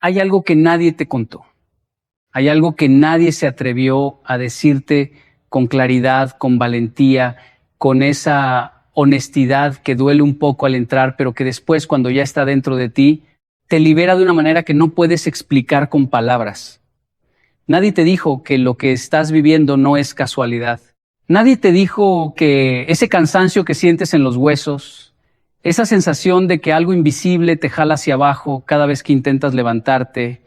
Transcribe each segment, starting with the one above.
Hay algo que nadie te contó. Hay algo que nadie se atrevió a decirte con claridad, con valentía, con esa honestidad que duele un poco al entrar, pero que después, cuando ya está dentro de ti, te libera de una manera que no puedes explicar con palabras. Nadie te dijo que lo que estás viviendo no es casualidad. Nadie te dijo que ese cansancio que sientes en los huesos, esa sensación de que algo invisible te jala hacia abajo cada vez que intentas levantarte,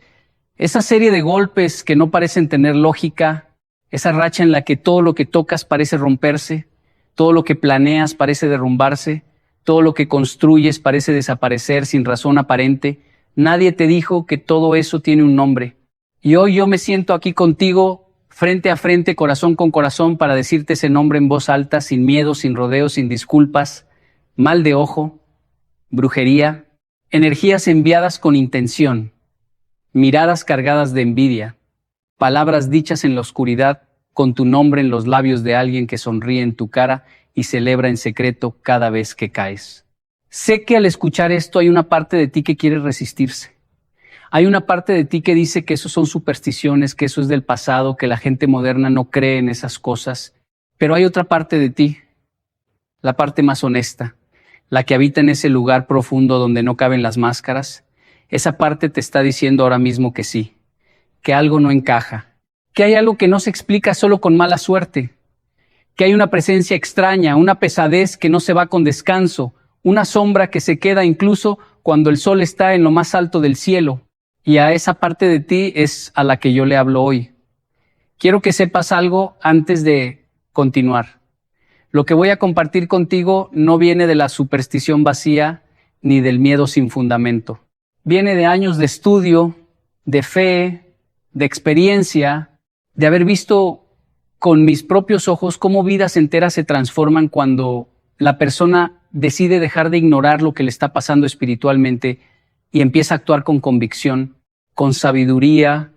esa serie de golpes que no parecen tener lógica, esa racha en la que todo lo que tocas parece romperse, todo lo que planeas parece derrumbarse, todo lo que construyes parece desaparecer sin razón aparente. Nadie te dijo que todo eso tiene un nombre. Y hoy yo me siento aquí contigo, frente a frente, corazón con corazón, para decirte ese nombre en voz alta, sin miedo, sin rodeos, sin disculpas. Mal de ojo, brujería, energías enviadas con intención, miradas cargadas de envidia, palabras dichas en la oscuridad con tu nombre en los labios de alguien que sonríe en tu cara y celebra en secreto cada vez que caes. Sé que al escuchar esto hay una parte de ti que quiere resistirse. Hay una parte de ti que dice que eso son supersticiones, que eso es del pasado, que la gente moderna no cree en esas cosas. Pero hay otra parte de ti, la parte más honesta, la que habita en ese lugar profundo donde no caben las máscaras. Esa parte te está diciendo ahora mismo que sí, que algo no encaja, que hay algo que no se explica solo con mala suerte, que hay una presencia extraña, una pesadez que no se va con descanso, una sombra que se queda incluso cuando el sol está en lo más alto del cielo. Y a esa parte de ti es a la que yo le hablo hoy. Quiero que sepas algo antes de continuar. Lo que voy a compartir contigo no viene de la superstición vacía ni del miedo sin fundamento. Viene de años de estudio, de fe, de experiencia, de haber visto con mis propios ojos cómo vidas enteras se transforman cuando la persona decide dejar de ignorar lo que le está pasando espiritualmente y empieza a actuar con convicción, con sabiduría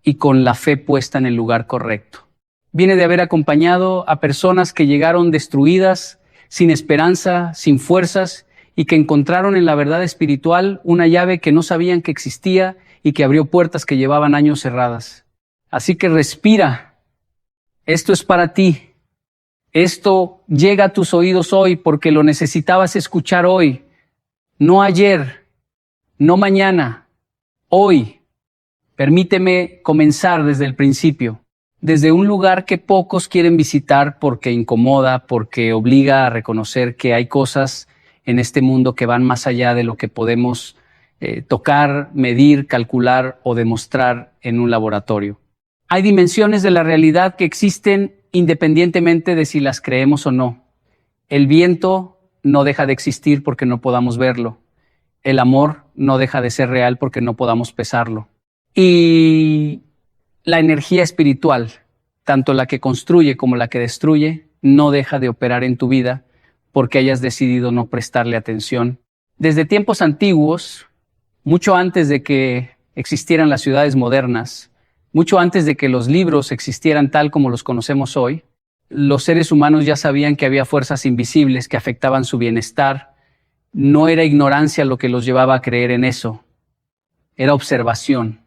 y con la fe puesta en el lugar correcto. Viene de haber acompañado a personas que llegaron destruidas, sin esperanza, sin fuerzas, y que encontraron en la verdad espiritual una llave que no sabían que existía y que abrió puertas que llevaban años cerradas. Así que respira. Esto es para ti. Esto llega a tus oídos hoy porque lo necesitabas escuchar hoy, no ayer, no mañana, hoy. Permíteme comenzar desde el principio, desde un lugar que pocos quieren visitar porque incomoda, porque obliga a reconocer que hay cosas en este mundo que van más allá de lo que podemos tocar, medir, calcular o demostrar en un laboratorio. Hay dimensiones de la realidad que existen independientemente de si las creemos o no. El viento no deja de existir porque no podamos verlo. El amor no deja de ser real porque no podamos pesarlo. Y la energía espiritual, tanto la que construye como la que destruye, no deja de operar en tu vida porque hayas decidido no prestarle atención. Desde tiempos antiguos, mucho antes de que existieran las ciudades modernas, mucho antes de que los libros existieran tal como los conocemos hoy, los seres humanos ya sabían que había fuerzas invisibles que afectaban su bienestar. No era ignorancia lo que los llevaba a creer en eso, era observación,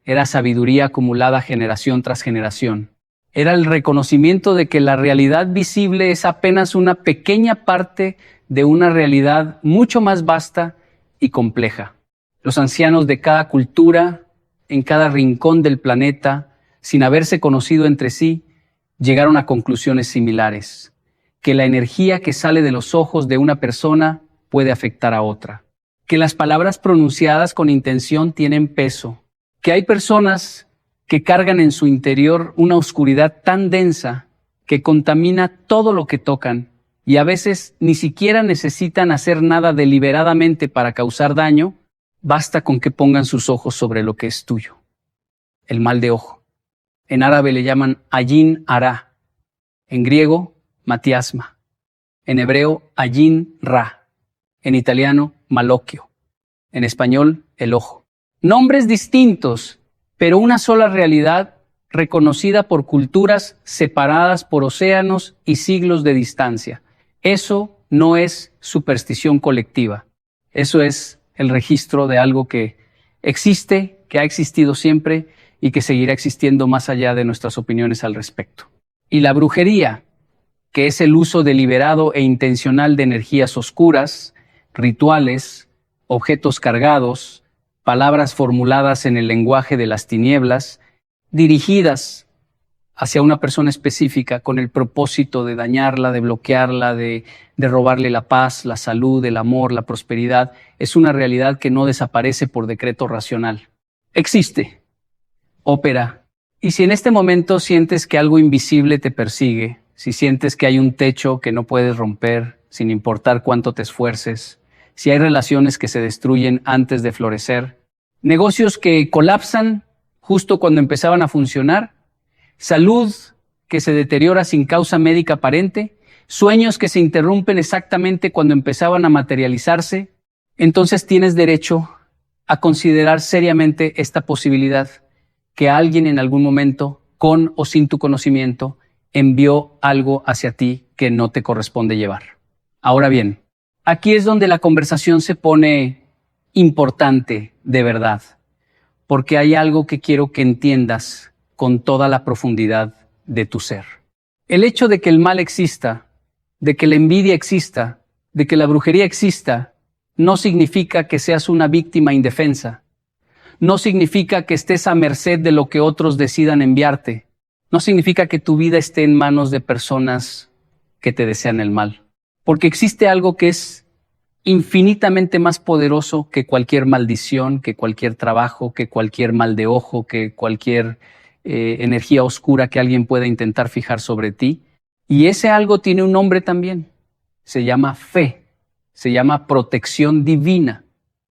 era sabiduría acumulada generación tras generación. Era el reconocimiento de que la realidad visible es apenas una pequeña parte de una realidad mucho más vasta y compleja. Los ancianos de cada cultura, en cada rincón del planeta, sin haberse conocido entre sí, llegaron a conclusiones similares, que la energía que sale de los ojos de una persona puede afectar a otra, que las palabras pronunciadas con intención tienen peso, que hay personas que cargan en su interior una oscuridad tan densa que contamina todo lo que tocan y a veces ni siquiera necesitan hacer nada deliberadamente para causar daño, basta con que pongan sus ojos sobre lo que es tuyo. El mal de ojo. En árabe le llaman ayin ara, en griego matiasma, en hebreo ayin ra, en italiano maloquio, en español el ojo. Nombres distintos, pero una sola realidad reconocida por culturas separadas por océanos y siglos de distancia. Eso no es superstición colectiva, eso es el registro de algo que Existe, que ha existido siempre y que seguirá existiendo más allá de nuestras opiniones al respecto. Y la brujería, que es el uso deliberado e intencional de energías oscuras, rituales, objetos cargados, palabras formuladas en el lenguaje de las tinieblas, dirigidas hacia una persona específica con el propósito de dañarla, de bloquearla, de robarle la paz, la salud, el amor, la prosperidad, es una realidad que no desaparece por decreto racional. Existe, opera. Y si en este momento sientes que algo invisible te persigue, si sientes que hay un techo que no puedes romper, sin importar cuánto te esfuerces, si hay relaciones que se destruyen antes de florecer, negocios que colapsan justo cuando empezaban a funcionar, salud que se deteriora sin causa médica aparente, sueños que se interrumpen exactamente cuando empezaban a materializarse, entonces tienes derecho a considerar seriamente esta posibilidad que alguien en algún momento, con o sin tu conocimiento, envió algo hacia ti que no te corresponde llevar. Ahora bien, aquí es donde la conversación se pone importante de verdad, porque hay algo que quiero que entiendas con toda la profundidad de tu ser. El hecho de que el mal exista, de que la envidia exista, de que la brujería exista, no significa que seas una víctima indefensa. No significa que estés a merced de lo que otros decidan enviarte. No significa que tu vida esté en manos de personas que te desean el mal. Porque existe algo que es infinitamente más poderoso que cualquier maldición, que cualquier trabajo, que cualquier mal de ojo, que cualquier energía oscura que alguien pueda intentar fijar sobre ti. Y ese algo tiene un nombre también. Se llama fe, se llama protección divina,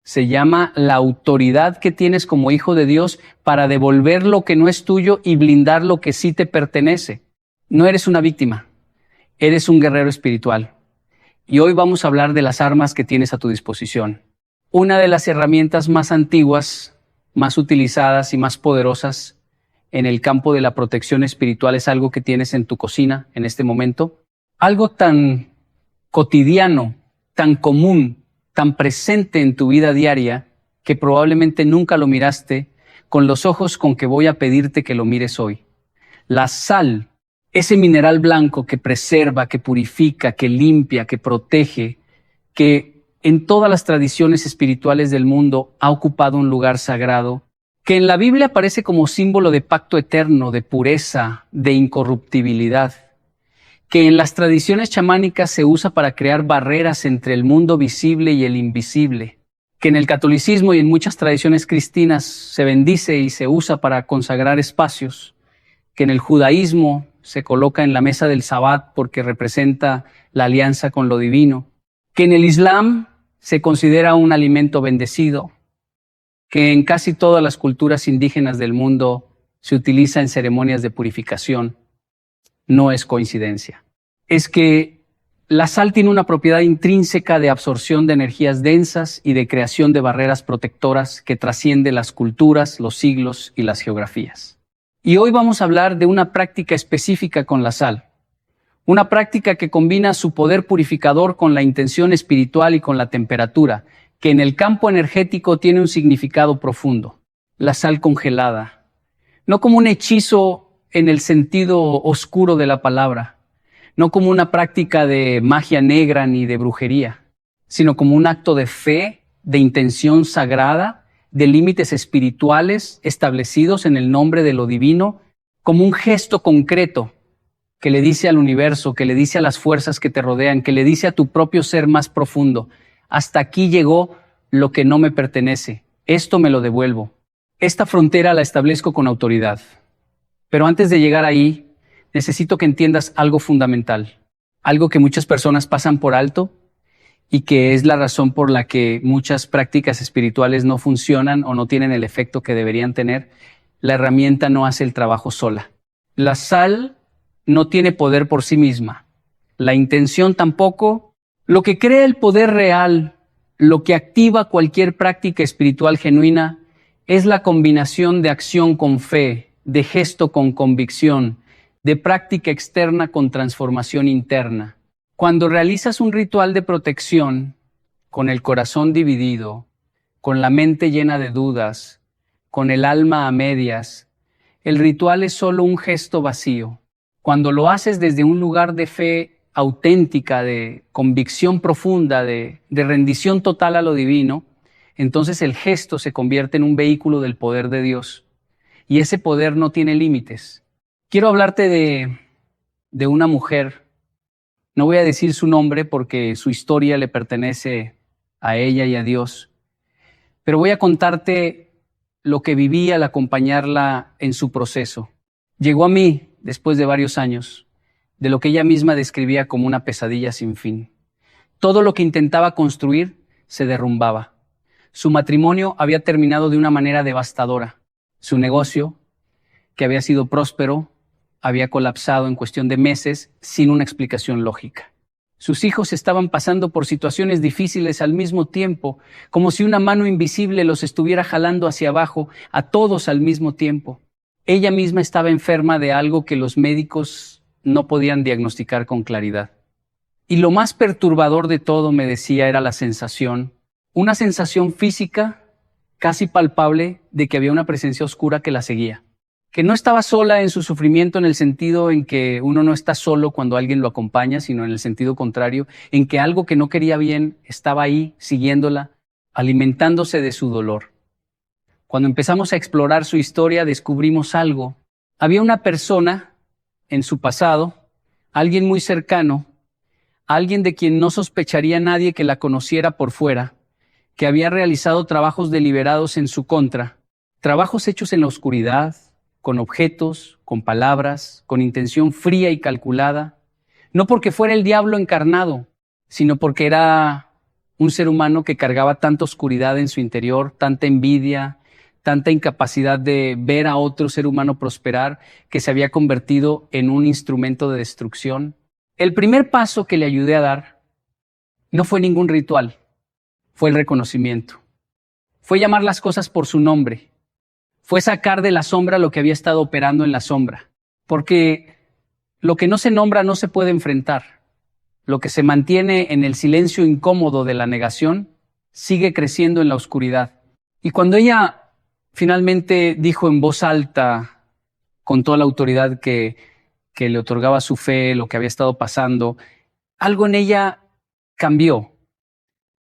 se llama la autoridad que tienes como hijo de Dios para devolver lo que no es tuyo y blindar lo que sí te pertenece. No eres una víctima, eres un guerrero espiritual. Y hoy vamos a hablar de las armas que tienes a tu disposición. Una de las herramientas más antiguas, más utilizadas y más poderosas en el campo de la protección espiritual es algo que tienes en tu cocina en este momento. Algo tan cotidiano, tan común, tan presente en tu vida diaria, que probablemente nunca lo miraste con los ojos con que voy a pedirte que lo mires hoy. La sal, ese mineral blanco que preserva, que purifica, que limpia, que protege, que en todas las tradiciones espirituales del mundo ha ocupado un lugar sagrado, que en la Biblia aparece como símbolo de pacto eterno, de pureza, de incorruptibilidad, que en las tradiciones chamánicas se usa para crear barreras entre el mundo visible y el invisible, que en el catolicismo y en muchas tradiciones cristianas se bendice y se usa para consagrar espacios, que en el judaísmo se coloca en la mesa del Sabbat porque representa la alianza con lo divino, que en el Islam se considera un alimento bendecido, que en casi todas las culturas indígenas del mundo se utiliza en ceremonias de purificación. No es coincidencia. Es que la sal tiene una propiedad intrínseca de absorción de energías densas y de creación de barreras protectoras que trasciende las culturas, los siglos y las geografías. Y hoy vamos a hablar de una práctica específica con la sal. Una práctica que combina su poder purificador con la intención espiritual y con la temperatura, que en el campo energético tiene un significado profundo. La sal congelada. No como un hechizo en el sentido oscuro de la palabra, no como una práctica de magia negra ni de brujería, sino como un acto de fe, de intención sagrada, de límites espirituales establecidos en el nombre de lo divino, como un gesto concreto que le dice al universo, que le dice a las fuerzas que te rodean, que le dice a tu propio ser más profundo: hasta aquí llegó lo que no me pertenece, esto me lo devuelvo. Esta frontera la establezco con autoridad. Pero antes de llegar ahí, necesito que entiendas algo fundamental, algo que muchas personas pasan por alto y que es la razón por la que muchas prácticas espirituales no funcionan o no tienen el efecto que deberían tener. La herramienta no hace el trabajo sola. La sal no tiene poder por sí misma. La intención tampoco. Lo que crea el poder real, lo que activa cualquier práctica espiritual genuina, es la combinación de acción con fe, de gesto con convicción, de práctica externa con transformación interna. Cuando realizas un ritual de protección con el corazón dividido, con la mente llena de dudas, con el alma a medias, el ritual es solo un gesto vacío. Cuando lo haces desde un lugar de fe auténtica, de convicción profunda, de rendición total a lo divino, entonces el gesto se convierte en un vehículo del poder de Dios. Y ese poder no tiene límites. Quiero hablarte de una mujer. No voy a decir su nombre porque su historia le pertenece a ella y a Dios. Pero voy a contarte lo que viví al acompañarla en su proceso. Llegó a mí, después de varios años, de lo que ella misma describía como una pesadilla sin fin. Todo lo que intentaba construir se derrumbaba. Su matrimonio había terminado de una manera devastadora. Su negocio, que había sido próspero, había colapsado en cuestión de meses sin una explicación lógica. Sus hijos estaban pasando por situaciones difíciles al mismo tiempo, como si una mano invisible los estuviera jalando hacia abajo, a todos al mismo tiempo. Ella misma estaba enferma de algo que los médicos no podían diagnosticar con claridad. Y lo más perturbador de todo, me decía, era la sensación, una sensación física casi palpable de que había una presencia oscura que la seguía. Que no estaba sola en su sufrimiento en el sentido en que uno no está solo cuando alguien lo acompaña, sino en el sentido contrario, en que algo que no quería bien estaba ahí, siguiéndola, alimentándose de su dolor. Cuando empezamos a explorar su historia, descubrimos algo. Había una persona en su pasado, alguien muy cercano, alguien de quien no sospecharía nadie que la conociera por fuera, que había realizado trabajos deliberados en su contra, trabajos hechos en la oscuridad, con objetos, con palabras, con intención fría y calculada, no porque fuera el diablo encarnado, sino porque era un ser humano que cargaba tanta oscuridad en su interior, tanta envidia, tanta incapacidad de ver a otro ser humano prosperar, que se había convertido en un instrumento de destrucción. El primer paso que le ayudé a dar no fue ningún ritual, fue el reconocimiento. Fue llamar las cosas por su nombre. Fue sacar de la sombra lo que había estado operando en la sombra. Porque lo que no se nombra no se puede enfrentar. Lo que se mantiene en el silencio incómodo de la negación sigue creciendo en la oscuridad. Y cuando ella finalmente dijo en voz alta, con toda la autoridad que le otorgaba su fe, lo que había estado pasando, algo en ella cambió.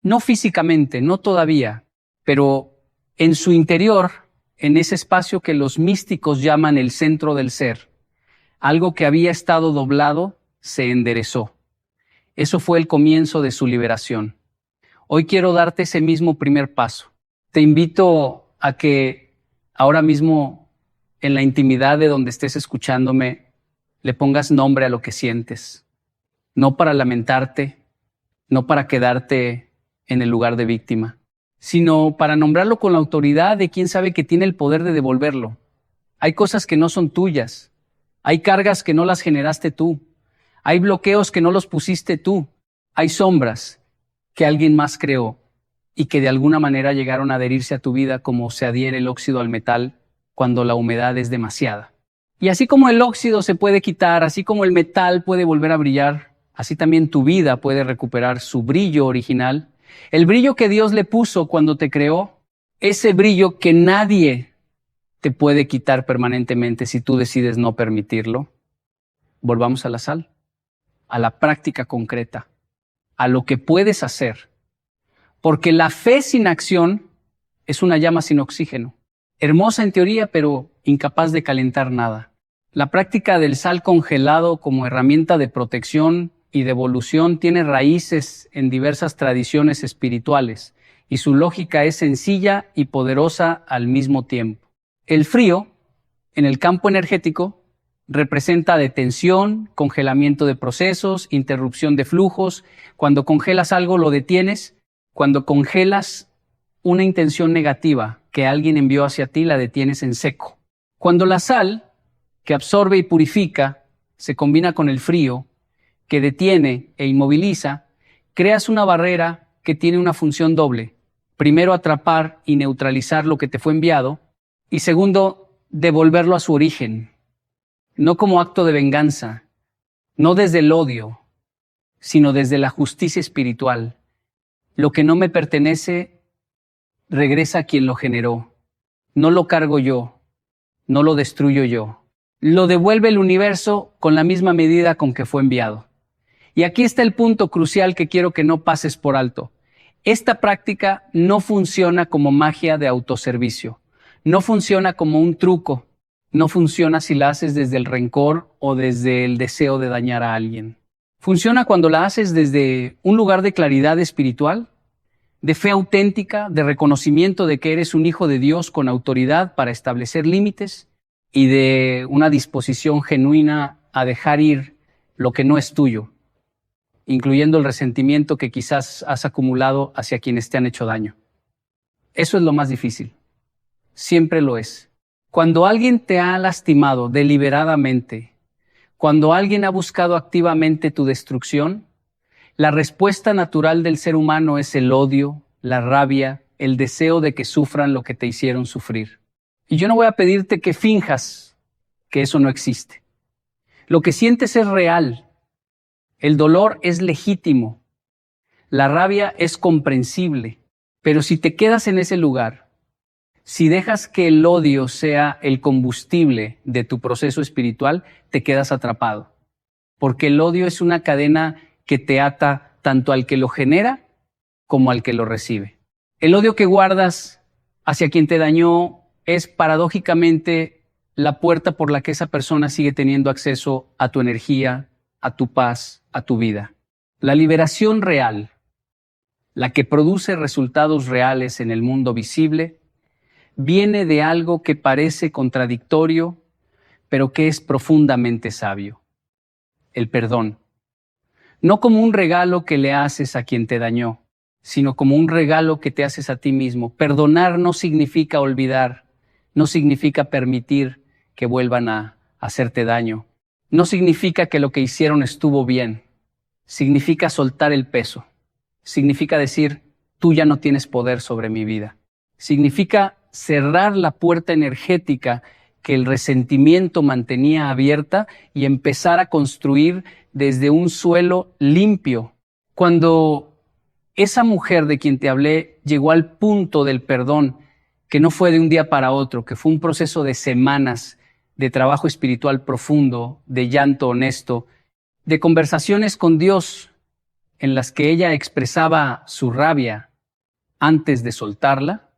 No físicamente, no todavía, pero en su interior, en ese espacio que los místicos llaman el centro del ser, algo que había estado doblado se enderezó. Eso fue el comienzo de su liberación. Hoy quiero darte ese mismo primer paso. Te invito a que ahora mismo, en la intimidad de donde estés escuchándome, le pongas nombre a lo que sientes. No para lamentarte, no para quedarte en el lugar de víctima, sino para nombrarlo con la autoridad de quien sabe que tiene el poder de devolverlo. Hay cosas que no son tuyas. Hay cargas que no las generaste tú. Hay bloqueos que no los pusiste tú. Hay sombras que alguien más creó y que de alguna manera llegaron a adherirse a tu vida como se adhiere el óxido al metal cuando la humedad es demasiada. Y así como el óxido se puede quitar, así como el metal puede volver a brillar, así también tu vida puede recuperar su brillo original. El brillo que Dios le puso cuando te creó, ese brillo que nadie te puede quitar permanentemente si tú decides no permitirlo. Volvamos a la sal, a la práctica concreta, a lo que puedes hacer. Porque la fe sin acción es una llama sin oxígeno. Hermosa en teoría, pero incapaz de calentar nada. La práctica del sal congelado como herramienta de protección y de evolución tiene raíces en diversas tradiciones espirituales y su lógica es sencilla y poderosa al mismo tiempo. El frío, en el campo energético, representa detención, congelamiento de procesos, interrupción de flujos. Cuando congelas algo, lo detienes. Cuando congelas una intención negativa que alguien envió hacia ti, la detienes en seco. Cuando la sal, que absorbe y purifica, se combina con el frío, que detiene e inmoviliza, creas una barrera que tiene una función doble. Primero, atrapar y neutralizar lo que te fue enviado, y segundo, devolverlo a su origen, no como acto de venganza, no desde el odio, sino desde la justicia espiritual. Lo que no me pertenece, regresa a quien lo generó. No lo cargo yo, no lo destruyo yo. Lo devuelve el universo con la misma medida con que fue enviado. Y aquí está el punto crucial que quiero que no pases por alto. Esta práctica no funciona como magia de autoservicio. No funciona como un truco. No funciona si la haces desde el rencor o desde el deseo de dañar a alguien. Funciona cuando la haces desde un lugar de claridad espiritual, de fe auténtica, de reconocimiento de que eres un hijo de Dios con autoridad para establecer límites y de una disposición genuina a dejar ir lo que no es tuyo, incluyendo el resentimiento que quizás has acumulado hacia quienes te han hecho daño. Eso es lo más difícil. Siempre lo es. Cuando alguien te ha lastimado deliberadamente, cuando alguien ha buscado activamente tu destrucción, la respuesta natural del ser humano es el odio, la rabia, el deseo de que sufran lo que te hicieron sufrir. Y yo no voy a pedirte que finjas que eso no existe. Lo que sientes es real. El dolor es legítimo. La rabia es comprensible. Pero si te quedas en ese lugar, si dejas que el odio sea el combustible de tu proceso espiritual, te quedas atrapado. Porque el odio es una cadena que te ata tanto al que lo genera como al que lo recibe. El odio que guardas hacia quien te dañó es paradójicamente la puerta por la que esa persona sigue teniendo acceso a tu energía, a tu paz, a tu vida. La liberación real, la que produce resultados reales en el mundo visible, viene de algo que parece contradictorio, pero que es profundamente sabio: el perdón. No como un regalo que le haces a quien te dañó, sino como un regalo que te haces a ti mismo. Perdonar no significa olvidar, no significa permitir que vuelvan a hacerte daño. No significa que lo que hicieron estuvo bien. Significa soltar el peso. Significa decir, tú ya no tienes poder sobre mi vida. Significa cerrar la puerta energética que el resentimiento mantenía abierta y empezar a construir desde un suelo limpio. Cuando esa mujer de quien te hablé llegó al punto del perdón, que no fue de un día para otro, que fue un proceso de semanas de trabajo espiritual profundo, de llanto honesto, de conversaciones con Dios en las que ella expresaba su rabia antes de soltarla,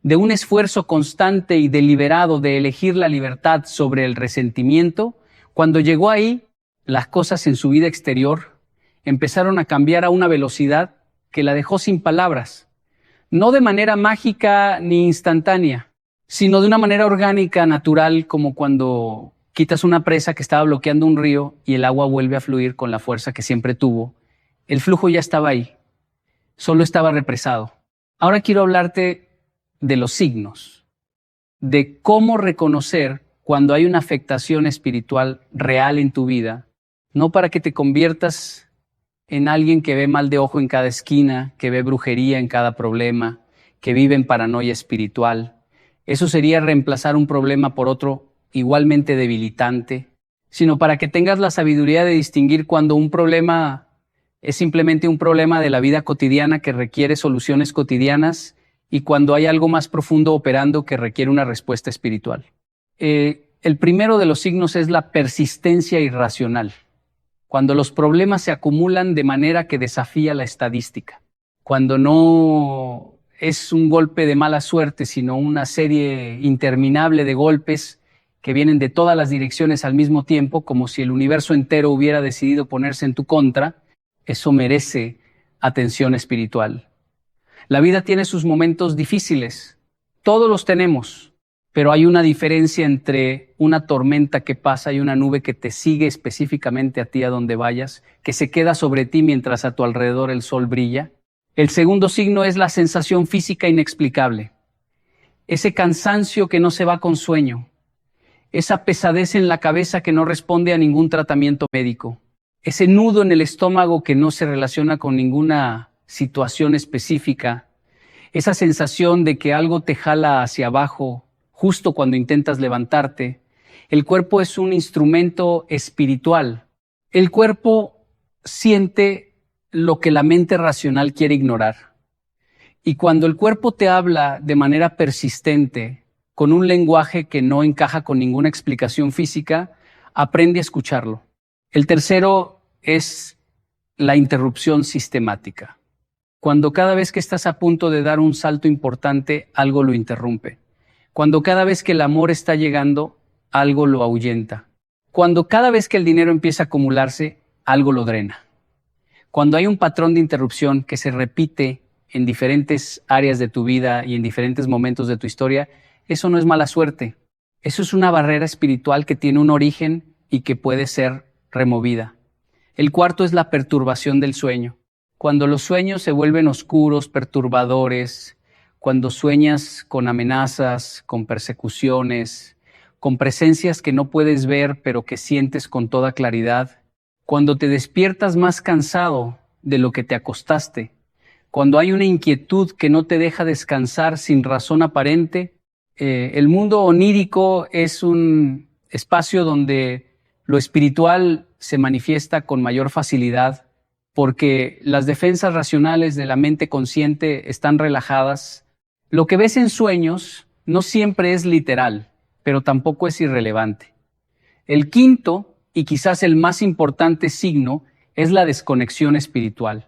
de un esfuerzo constante y deliberado de elegir la libertad sobre el resentimiento, cuando llegó ahí, las cosas en su vida exterior empezaron a cambiar a una velocidad que la dejó sin palabras, no de manera mágica ni instantánea, sino de una manera orgánica, natural, como cuando quitas una presa que estaba bloqueando un río y el agua vuelve a fluir con la fuerza que siempre tuvo. El flujo ya estaba ahí, solo estaba represado. Ahora quiero hablarte de los signos, de cómo reconocer cuando hay una afectación espiritual real en tu vida, no para que te conviertas en alguien que ve mal de ojo en cada esquina, que ve brujería en cada problema, que vive en paranoia espiritual. Eso sería reemplazar un problema por otro igualmente debilitante, sino para que tengas la sabiduría de distinguir cuando un problema es simplemente un problema de la vida cotidiana que requiere soluciones cotidianas y cuando hay algo más profundo operando que requiere una respuesta espiritual. El primero de los signos es la persistencia irracional. Cuando los problemas se acumulan de manera que desafía la estadística. Cuando no es un golpe de mala suerte, sino una serie interminable de golpes que vienen de todas las direcciones al mismo tiempo, como si el universo entero hubiera decidido ponerse en tu contra, eso merece atención espiritual. La vida tiene sus momentos difíciles, todos los tenemos, pero hay una diferencia entre una tormenta que pasa y una nube que te sigue específicamente a ti a donde vayas, que se queda sobre ti mientras a tu alrededor el sol brilla. El segundo signo es la sensación física inexplicable, ese cansancio que no se va con sueño, esa pesadez en la cabeza que no responde a ningún tratamiento médico, ese nudo en el estómago que no se relaciona con ninguna situación específica, esa sensación de que algo te jala hacia abajo justo cuando intentas levantarte. El cuerpo es un instrumento espiritual. El cuerpo siente lo que la mente racional quiere ignorar. Y cuando el cuerpo te habla de manera persistente, con un lenguaje que no encaja con ninguna explicación física, aprende a escucharlo. El tercero es la interrupción sistemática. Cuando cada vez que estás a punto de dar un salto importante, algo lo interrumpe. Cuando cada vez que el amor está llegando, algo lo ahuyenta. Cuando cada vez que el dinero empieza a acumularse, algo lo drena. Cuando hay un patrón de interrupción que se repite en diferentes áreas de tu vida y en diferentes momentos de tu historia, eso no es mala suerte. Eso es una barrera espiritual que tiene un origen y que puede ser removida. El cuarto es la perturbación del sueño. Cuando los sueños se vuelven oscuros, perturbadores, cuando sueñas con amenazas, con persecuciones, con presencias que no puedes ver pero que sientes con toda claridad, cuando te despiertas más cansado de lo que te acostaste, cuando hay una inquietud que no te deja descansar sin razón aparente, el mundo onírico es un espacio donde lo espiritual se manifiesta con mayor facilidad porque las defensas racionales de la mente consciente están relajadas. Lo que ves en sueños no siempre es literal, pero tampoco es irrelevante. El quinto, y quizás el más importante signo, es la desconexión espiritual.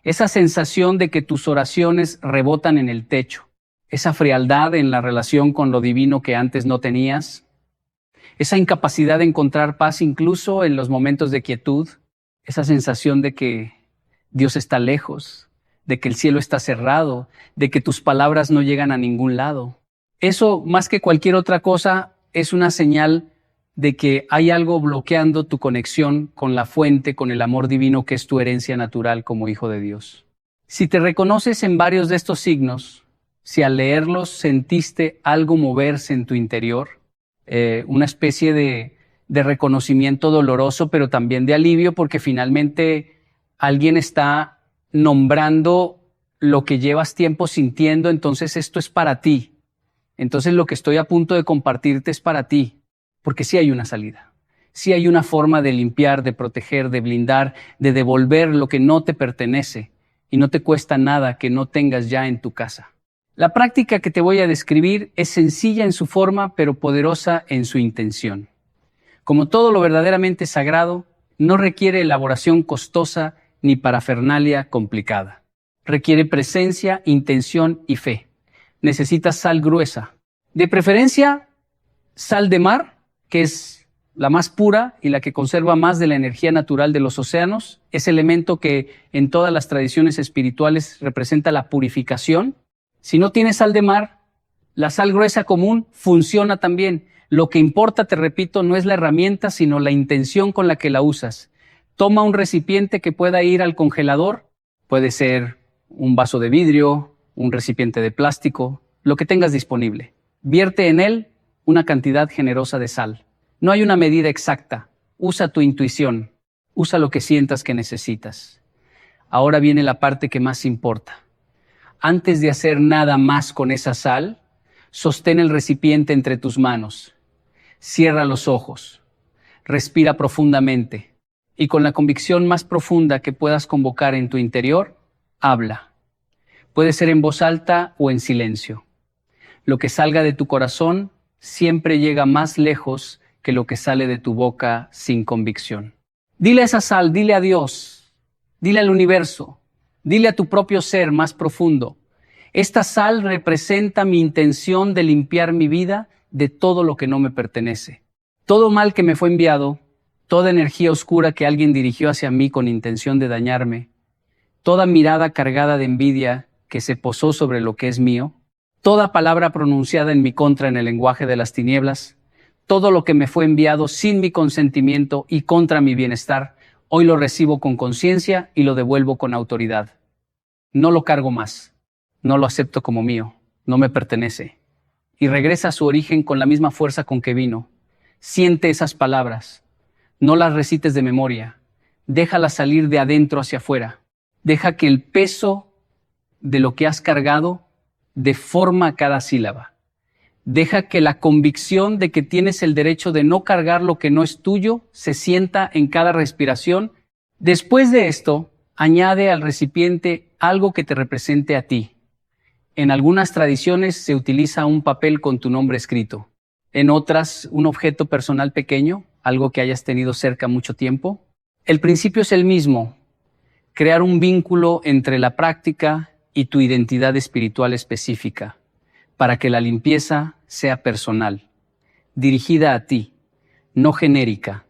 Esa sensación de que tus oraciones rebotan en el techo, esa frialdad en la relación con lo divino que antes no tenías, esa incapacidad de encontrar paz incluso en los momentos de quietud, esa sensación de que Dios está lejos, de que el cielo está cerrado, de que tus palabras no llegan a ningún lado. Eso, más que cualquier otra cosa, es una señal de que hay algo bloqueando tu conexión con la fuente, con el amor divino que es tu herencia natural como hijo de Dios. Si te reconoces en varios de estos signos, si al leerlos sentiste algo moverse en tu interior, una especie de reconocimiento doloroso, pero también de alivio, porque finalmente alguien está nombrando lo que llevas tiempo sintiendo, entonces esto es para ti. Entonces lo que estoy a punto de compartirte es para ti, porque sí hay una salida. Sí hay una forma de limpiar, de proteger, de blindar, de devolver lo que no te pertenece y no te cuesta nada que no tengas ya en tu casa. La práctica que te voy a describir es sencilla en su forma, pero poderosa en su intención. Como todo lo verdaderamente sagrado, no requiere elaboración costosa ni parafernalia complicada. Requiere presencia, intención y fe. Necesitas sal gruesa. De preferencia, sal de mar, que es la más pura y la que conserva más de la energía natural de los océanos. Ese elemento que en todas las tradiciones espirituales representa la purificación. Si no tienes sal de mar, la sal gruesa común funciona también. Lo que importa, te repito, no es la herramienta, sino la intención con la que la usas. Toma un recipiente que pueda ir al congelador. Puede ser un vaso de vidrio, un recipiente de plástico, lo que tengas disponible. Vierte en él una cantidad generosa de sal. No hay una medida exacta. Usa tu intuición. Usa lo que sientas que necesitas. Ahora viene la parte que más importa. Antes de hacer nada más con esa sal, sostén el recipiente entre tus manos. Cierra los ojos. Respira profundamente. Y con la convicción más profunda que puedas convocar en tu interior, habla. Puede ser en voz alta o en silencio. Lo que salga de tu corazón siempre llega más lejos que lo que sale de tu boca sin convicción. Dile a esa sal, dile a Dios, dile al universo, dile a tu propio ser más profundo. Esta sal representa mi intención de limpiar mi vida de todo lo que no me pertenece. Todo mal que me fue enviado, toda energía oscura que alguien dirigió hacia mí con intención de dañarme, toda mirada cargada de envidia que se posó sobre lo que es mío, toda palabra pronunciada en mi contra en el lenguaje de las tinieblas, todo lo que me fue enviado sin mi consentimiento y contra mi bienestar, hoy lo recibo con conciencia y lo devuelvo con autoridad. No lo cargo más, no lo acepto como mío, no me pertenece. Y regresa a su origen con la misma fuerza con que vino. Siente esas palabras, no las recites de memoria, déjalas salir de adentro hacia afuera. Deja que el peso de lo que has cargado deforma cada sílaba. Deja que la convicción de que tienes el derecho de no cargar lo que no es tuyo se sienta en cada respiración. Después de esto, añade al recipiente algo que te represente a ti. En algunas tradiciones se utiliza un papel con tu nombre escrito. En otras, un objeto personal pequeño, algo que hayas tenido cerca mucho tiempo. El principio es el mismo: crear un vínculo entre la práctica y tu identidad espiritual específica, para que la limpieza sea personal, dirigida a ti, no genérica.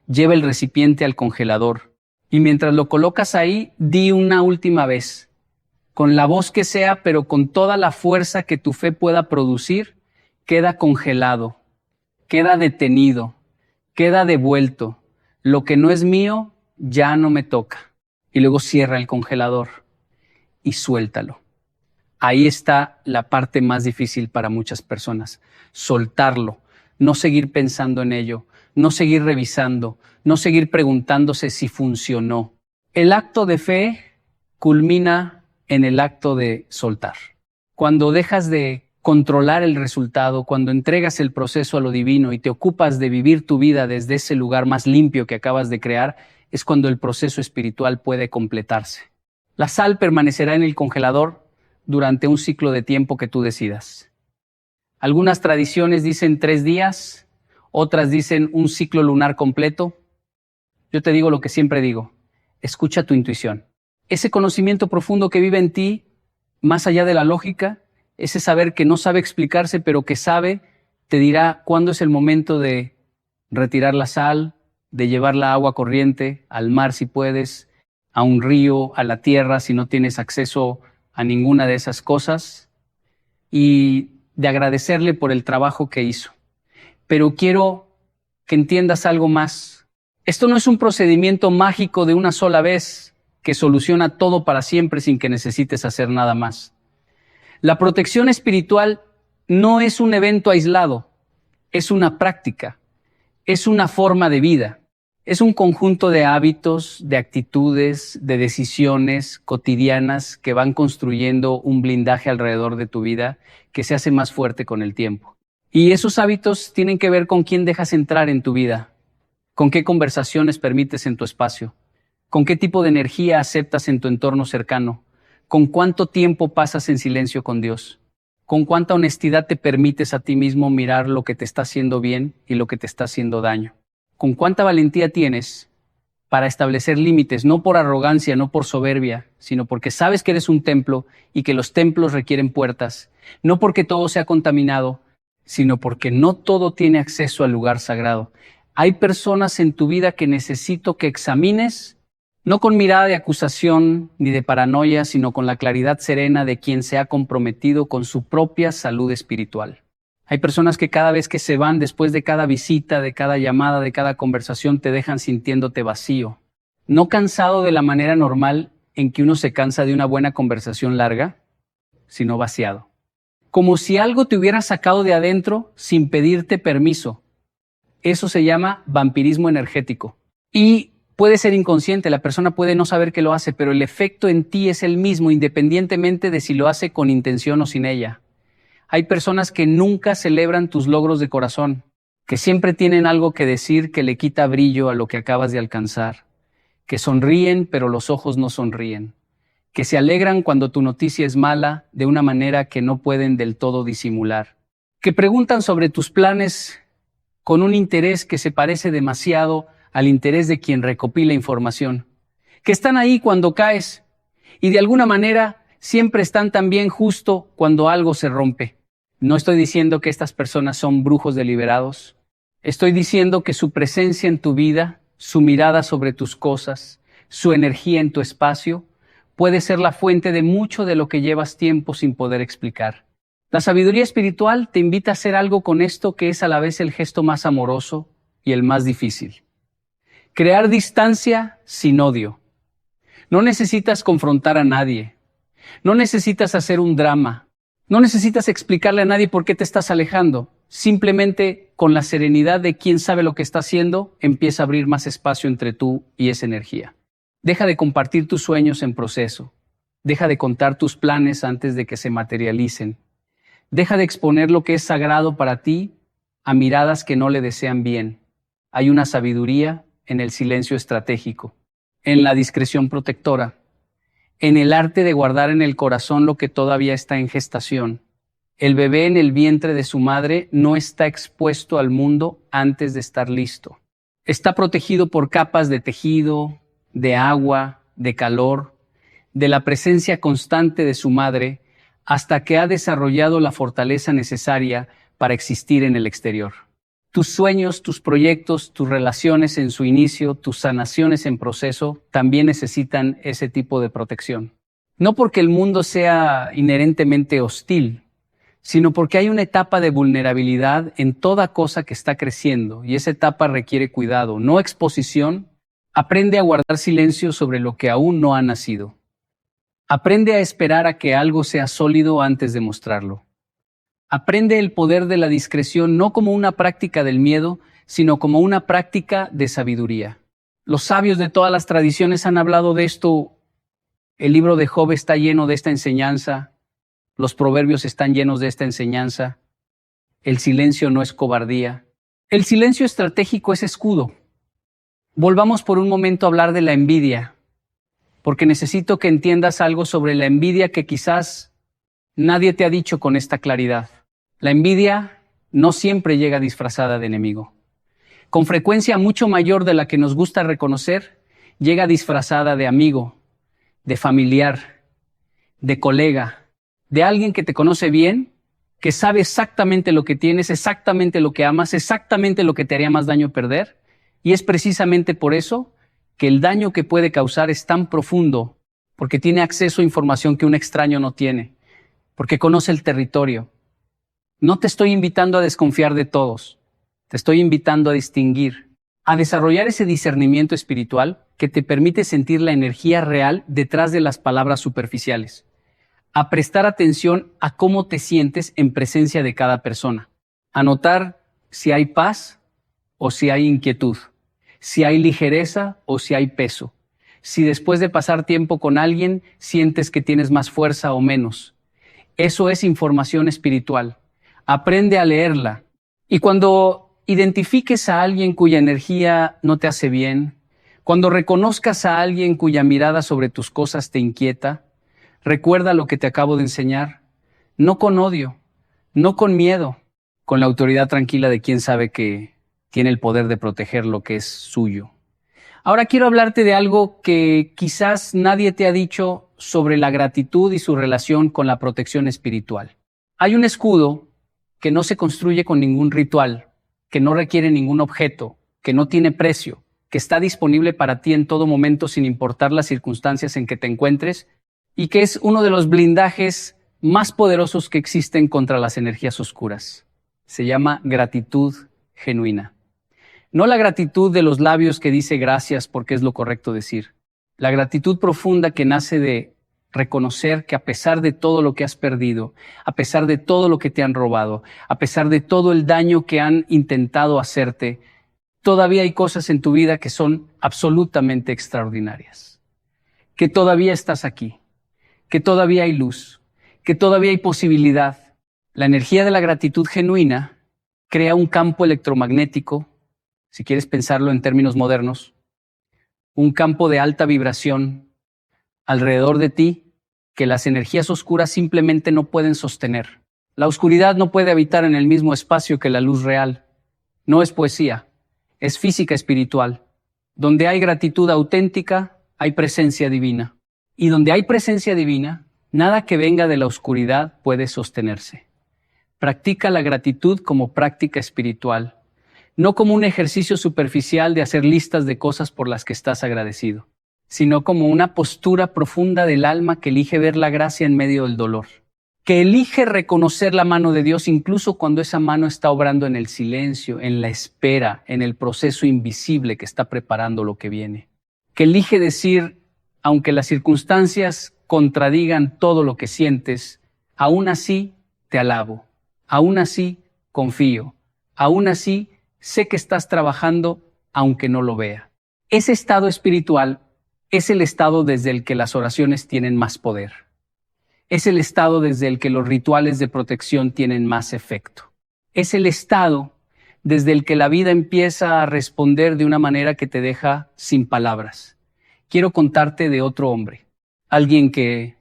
Lleva el recipiente al congelador y mientras lo colocas ahí, di una última vez, con la voz que sea, pero con toda la fuerza que tu fe pueda producir. Queda congelado, queda detenido, queda devuelto. Lo que no es mío ya no me toca. Y luego cierra el congelador y suéltalo. Ahí está la parte más difícil para muchas personas: soltarlo, no seguir pensando en ello, no seguir revisando, no seguir preguntándose si funcionó. El acto de fe culmina en el acto de soltar. Cuando dejas de controlar el resultado, cuando entregas el proceso a lo divino y te ocupas de vivir tu vida desde ese lugar más limpio que acabas de crear, es cuando el proceso espiritual puede completarse. La sal permanecerá en el congelador durante un ciclo de tiempo que tú decidas. Algunas tradiciones dicen 3 días, otras dicen un ciclo lunar completo. Yo te digo lo que siempre digo: escucha tu intuición. Ese conocimiento profundo que vive en ti, más allá de la lógica, ese saber que no sabe explicarse, pero que sabe, te dirá cuándo es el momento de retirar la sal, de llevar la agua corriente al mar si puedes, a un río, a la tierra si no tienes acceso a ninguna de esas cosas, y de agradecerle por el trabajo que hizo. Pero quiero que entiendas algo más. Esto no es un procedimiento mágico de una sola vez que soluciona todo para siempre sin que necesites hacer nada más. La protección espiritual no es un evento aislado, es una práctica, es una forma de vida, es un conjunto de hábitos, de actitudes, de decisiones cotidianas que van construyendo un blindaje alrededor de tu vida que se hace más fuerte con el tiempo. Y esos hábitos tienen que ver con quién dejas entrar en tu vida, con qué conversaciones permites en tu espacio, con qué tipo de energía aceptas en tu entorno cercano, con cuánto tiempo pasas en silencio con Dios, con cuánta honestidad te permites a ti mismo mirar lo que te está haciendo bien y lo que te está haciendo daño, con cuánta valentía tienes para establecer límites, no por arrogancia, no por soberbia, sino porque sabes que eres un templo y que los templos requieren puertas, no porque todo sea contaminado, sino porque no todo tiene acceso al lugar sagrado. Hay personas en tu vida que necesito que examines, no con mirada de acusación ni de paranoia, sino con la claridad serena de quien se ha comprometido con su propia salud espiritual. Hay personas que cada vez que se van, después de cada visita, de cada llamada, de cada conversación, te dejan sintiéndote vacío. No cansado de la manera normal en que uno se cansa de una buena conversación larga, sino vaciado. Como si algo te hubiera sacado de adentro sin pedirte permiso. Eso se llama vampirismo energético. Y puede ser inconsciente, la persona puede no saber que lo hace, pero el efecto en ti es el mismo, independientemente de si lo hace con intención o sin ella. Hay personas que nunca celebran tus logros de corazón, que siempre tienen algo que decir que le quita brillo a lo que acabas de alcanzar, que sonríen pero los ojos no sonríen, que se alegran cuando tu noticia es mala de una manera que no pueden del todo disimular, que preguntan sobre tus planes con un interés que se parece demasiado al interés de quien recopila información, que están ahí cuando caes y de alguna manera siempre están también justo cuando algo se rompe. No estoy diciendo que estas personas son brujos deliberados. Estoy diciendo que su presencia en tu vida, su mirada sobre tus cosas, su energía en tu espacio, puede ser la fuente de mucho de lo que llevas tiempo sin poder explicar. La sabiduría espiritual te invita a hacer algo con esto que es a la vez el gesto más amoroso y el más difícil. Crear distancia sin odio. No necesitas confrontar a nadie. No necesitas hacer un drama. No necesitas explicarle a nadie por qué te estás alejando. Simplemente, con la serenidad de quien sabe lo que está haciendo, empieza a abrir más espacio entre tú y esa energía. Deja de compartir tus sueños en proceso. Deja de contar tus planes antes de que se materialicen. Deja de exponer lo que es sagrado para ti a miradas que no le desean bien. Hay una sabiduría en el silencio estratégico, en la discreción protectora, en el arte de guardar en el corazón lo que todavía está en gestación. El bebé en el vientre de su madre no está expuesto al mundo antes de estar listo. Está protegido por capas de tejido, de agua, de calor, de la presencia constante de su madre, hasta que ha desarrollado la fortaleza necesaria para existir en el exterior. Tus sueños, tus proyectos, tus relaciones en su inicio, tus sanaciones en proceso, también necesitan ese tipo de protección. No porque el mundo sea inherentemente hostil, sino porque hay una etapa de vulnerabilidad en toda cosa que está creciendo, y esa etapa requiere cuidado, no exposición. Aprende a guardar silencio sobre lo que aún no ha nacido. Aprende a esperar a que algo sea sólido antes de mostrarlo. Aprende el poder de la discreción no como una práctica del miedo, sino como una práctica de sabiduría. Los sabios de todas las tradiciones han hablado de esto. El libro de Job está lleno de esta enseñanza. Los proverbios están llenos de esta enseñanza. El silencio no es cobardía. El silencio estratégico es escudo. Volvamos por un momento a hablar de la envidia, porque necesito que entiendas algo sobre la envidia que quizás nadie te ha dicho con esta claridad. La envidia no siempre llega disfrazada de enemigo. Con frecuencia mucho mayor de la que nos gusta reconocer, llega disfrazada de amigo, de familiar, de colega, de alguien que te conoce bien, que sabe exactamente lo que tienes, exactamente lo que amas, exactamente lo que te haría más daño perder. Y es precisamente por eso que el daño que puede causar es tan profundo, porque tiene acceso a información que un extraño no tiene, porque conoce el territorio. No te estoy invitando a desconfiar de todos, te estoy invitando a distinguir, a desarrollar ese discernimiento espiritual que te permite sentir la energía real detrás de las palabras superficiales, a prestar atención a cómo te sientes en presencia de cada persona, a notar si hay paz o si hay inquietud, si hay ligereza o si hay peso, si después de pasar tiempo con alguien sientes que tienes más fuerza o menos. Eso es información espiritual. Aprende a leerla. Y cuando identifiques a alguien cuya energía no te hace bien, cuando reconozcas a alguien cuya mirada sobre tus cosas te inquieta, recuerda lo que te acabo de enseñar. No con odio, no con miedo, con la autoridad tranquila de quien sabe que tiene el poder de proteger lo que es suyo. Ahora quiero hablarte de algo que quizás nadie te ha dicho sobre la gratitud y su relación con la protección espiritual. Hay un escudo que no se construye con ningún ritual, que no requiere ningún objeto, que no tiene precio, que está disponible para ti en todo momento sin importar las circunstancias en que te encuentres, y que es uno de los blindajes más poderosos que existen contra las energías oscuras. Se llama gratitud genuina. No la gratitud de los labios que dice gracias porque es lo correcto decir. La gratitud profunda que nace de reconocer que a pesar de todo lo que has perdido, a pesar de todo lo que te han robado, a pesar de todo el daño que han intentado hacerte, todavía hay cosas en tu vida que son absolutamente extraordinarias. Que todavía estás aquí, que todavía hay luz, que todavía hay posibilidad. La energía de la gratitud genuina crea un campo electromagnético, si quieres pensarlo en términos modernos, un campo de alta vibración alrededor de ti que las energías oscuras simplemente no pueden sostener. La oscuridad no puede habitar en el mismo espacio que la luz real. No es poesía, es física espiritual. Donde hay gratitud auténtica, hay presencia divina. Y donde hay presencia divina, nada que venga de la oscuridad puede sostenerse. Practica la gratitud como práctica espiritual, no como un ejercicio superficial de hacer listas de cosas por las que estás agradecido, sino como una postura profunda del alma que elige ver la gracia en medio del dolor, que elige reconocer la mano de Dios incluso cuando esa mano está obrando en el silencio, en la espera, en el proceso invisible que está preparando lo que viene, que elige decir, aunque las circunstancias contradigan todo lo que sientes, aún así te alabo, aún así confío, aún así sé que estás trabajando aunque no lo vea. Ese estado espiritual es el estado desde el que las oraciones tienen más poder. Es el estado desde el que los rituales de protección tienen más efecto. Es el estado desde el que la vida empieza a responder de una manera que te deja sin palabras. Quiero contarte de otro hombre. alguien que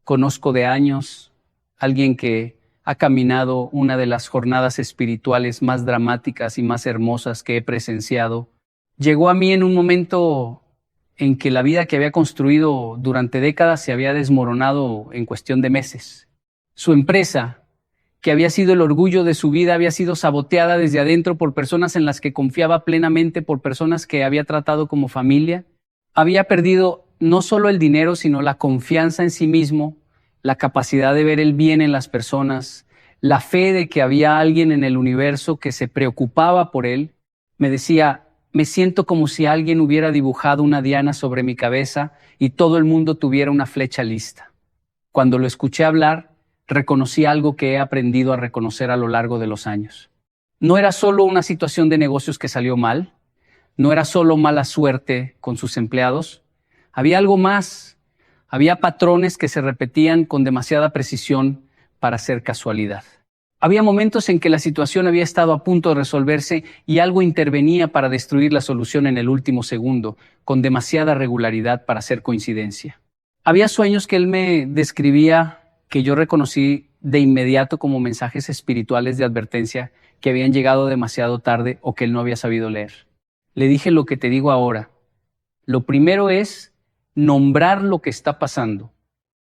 conozco de años, alguien que ha caminado una de las jornadas espirituales más dramáticas y más hermosas que he presenciado, llegó a mí en un momento en que la vida que había construido durante décadas se había desmoronado en cuestión de meses. Su empresa, que había sido el orgullo de su vida, había sido saboteada desde adentro por personas en las que confiaba plenamente, por personas que había tratado como familia. Había perdido no solo el dinero, sino la confianza en sí mismo, la capacidad de ver el bien en las personas, la fe de que había alguien en el universo que se preocupaba por él. Me decía, me siento como si alguien hubiera dibujado una diana sobre mi cabeza y todo el mundo tuviera una flecha lista. Cuando lo escuché hablar, reconocí algo que he aprendido a reconocer a lo largo de los años. No era solo una situación de negocios que salió mal, no era solo mala suerte con sus empleados, había algo más, había patrones que se repetían con demasiada precisión para ser casualidad. Había momentos en que la situación había estado a punto de resolverse y algo intervenía para destruir la solución en el último segundo, con demasiada regularidad para ser coincidencia. Había sueños que él me describía que yo reconocí de inmediato como mensajes espirituales de advertencia que habían llegado demasiado tarde o que él no había sabido leer. Le dije lo que te digo ahora. Lo primero es nombrar lo que está pasando,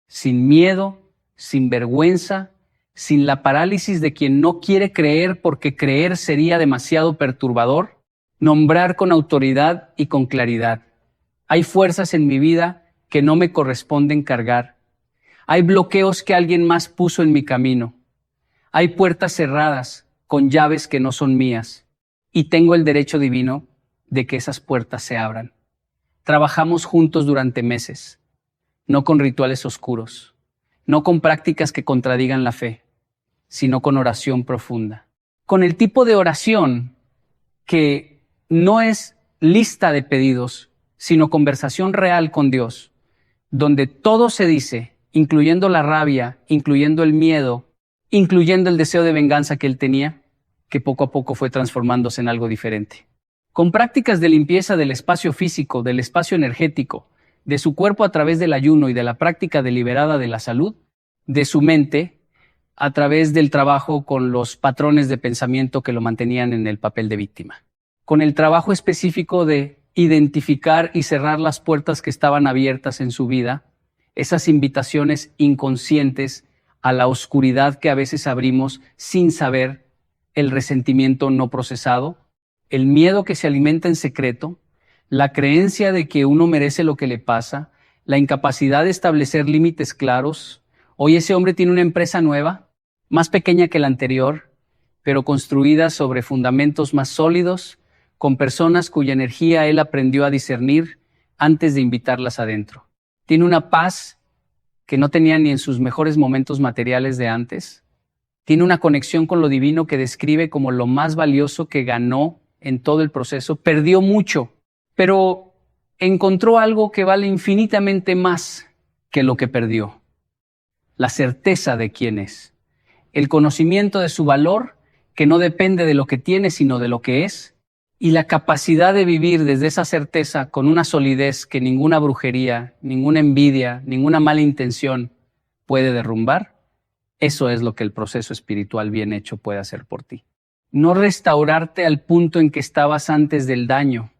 sin miedo, sin vergüenza, sin la parálisis de quien no quiere creer porque creer sería demasiado perturbador. Nombrar con autoridad y con claridad. Hay fuerzas en mi vida que no me corresponden cargar. Hay bloqueos que alguien más puso en mi camino. Hay puertas cerradas con llaves que no son mías. Y tengo el derecho divino de que esas puertas se abran. Trabajamos juntos durante meses, no con rituales oscuros, no con prácticas que contradigan la fe, sino con oración profunda. Con el tipo de oración que no es lista de pedidos, sino conversación real con Dios, donde todo se dice, incluyendo la rabia, incluyendo el miedo, incluyendo el deseo de venganza que él tenía, que poco a poco fue transformándose en algo diferente. Con prácticas de limpieza del espacio físico, del espacio energético, de su cuerpo a través del ayuno y de la práctica deliberada de la salud, de su mente, a través del trabajo con los patrones de pensamiento que lo mantenían en el papel de víctima. Con el trabajo específico de identificar y cerrar las puertas que estaban abiertas en su vida, esas invitaciones inconscientes a la oscuridad que a veces abrimos sin saber, el resentimiento no procesado, el miedo que se alimenta en secreto, la creencia de que uno merece lo que le pasa, la incapacidad de establecer límites claros. Hoy ese hombre tiene una empresa nueva, más pequeña que la anterior, pero construida sobre fundamentos más sólidos, con personas cuya energía él aprendió a discernir antes de invitarlas adentro. Tiene una paz que no tenía ni en sus mejores momentos materiales de antes. Tiene una conexión con lo divino que describe como lo más valioso que ganó en todo el proceso. Perdió mucho, pero encontró algo que vale infinitamente más que lo que perdió. La certeza de quién es. El conocimiento de su valor, que no depende de lo que tiene, sino de lo que es. Y la capacidad de vivir desde esa certeza con una solidez que ninguna brujería, ninguna envidia, ninguna mala intención puede derrumbar. Eso es lo que el proceso espiritual bien hecho puede hacer por ti. No restaurarte al punto en que estabas antes del daño,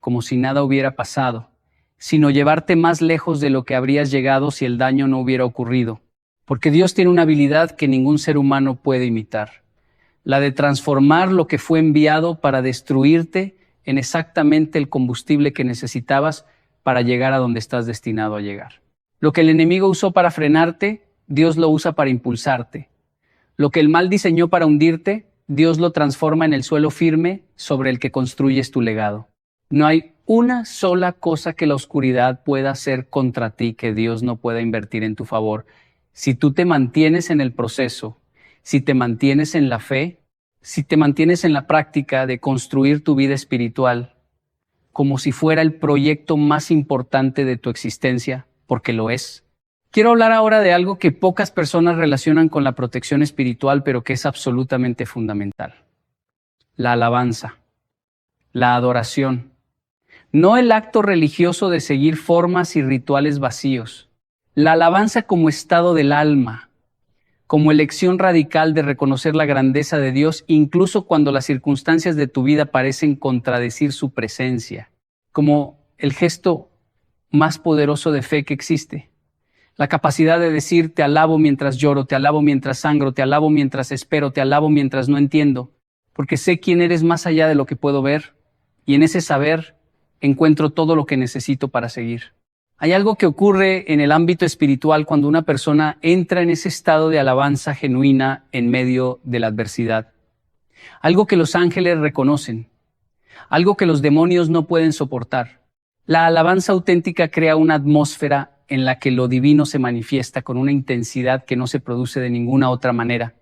como si nada hubiera pasado, sino llevarte más lejos de lo que habrías llegado si el daño no hubiera ocurrido. Porque Dios tiene una habilidad que ningún ser humano puede imitar, la de transformar lo que fue enviado para destruirte en exactamente el combustible que necesitabas para llegar a donde estás destinado a llegar. Lo que el enemigo usó para frenarte, Dios lo usa para impulsarte. Lo que el mal diseñó para hundirte, Dios lo transforma en el suelo firme sobre el que construyes tu legado. No hay una sola cosa que la oscuridad pueda hacer contra ti que Dios no pueda invertir en tu favor. Si tú te mantienes en el proceso, si te mantienes en la fe, si te mantienes en la práctica de construir tu vida espiritual como si fuera el proyecto más importante de tu existencia, porque lo es. Quiero hablar ahora de algo que pocas personas relacionan con la protección espiritual, pero que es absolutamente fundamental. La alabanza, la adoración. No el acto religioso de seguir formas y rituales vacíos, La alabanza como estado del alma, como elección radical de reconocer la grandeza de Dios, incluso cuando las circunstancias de tu vida parecen contradecir su presencia, como el gesto más poderoso de fe que existe. La capacidad de decir, te alabo mientras lloro, te alabo mientras sangro, te alabo mientras espero, te alabo mientras no entiendo, porque sé quién eres más allá de lo que puedo ver, y en ese saber encuentro todo lo que necesito para seguir. Hay algo que ocurre en el ámbito espiritual cuando una persona entra en ese estado de alabanza genuina en medio de la adversidad. Algo que los ángeles reconocen, algo que los demonios no pueden soportar. La alabanza auténtica crea una atmósfera en la que lo divino se manifiesta con una intensidad que no se produce de ninguna otra manera.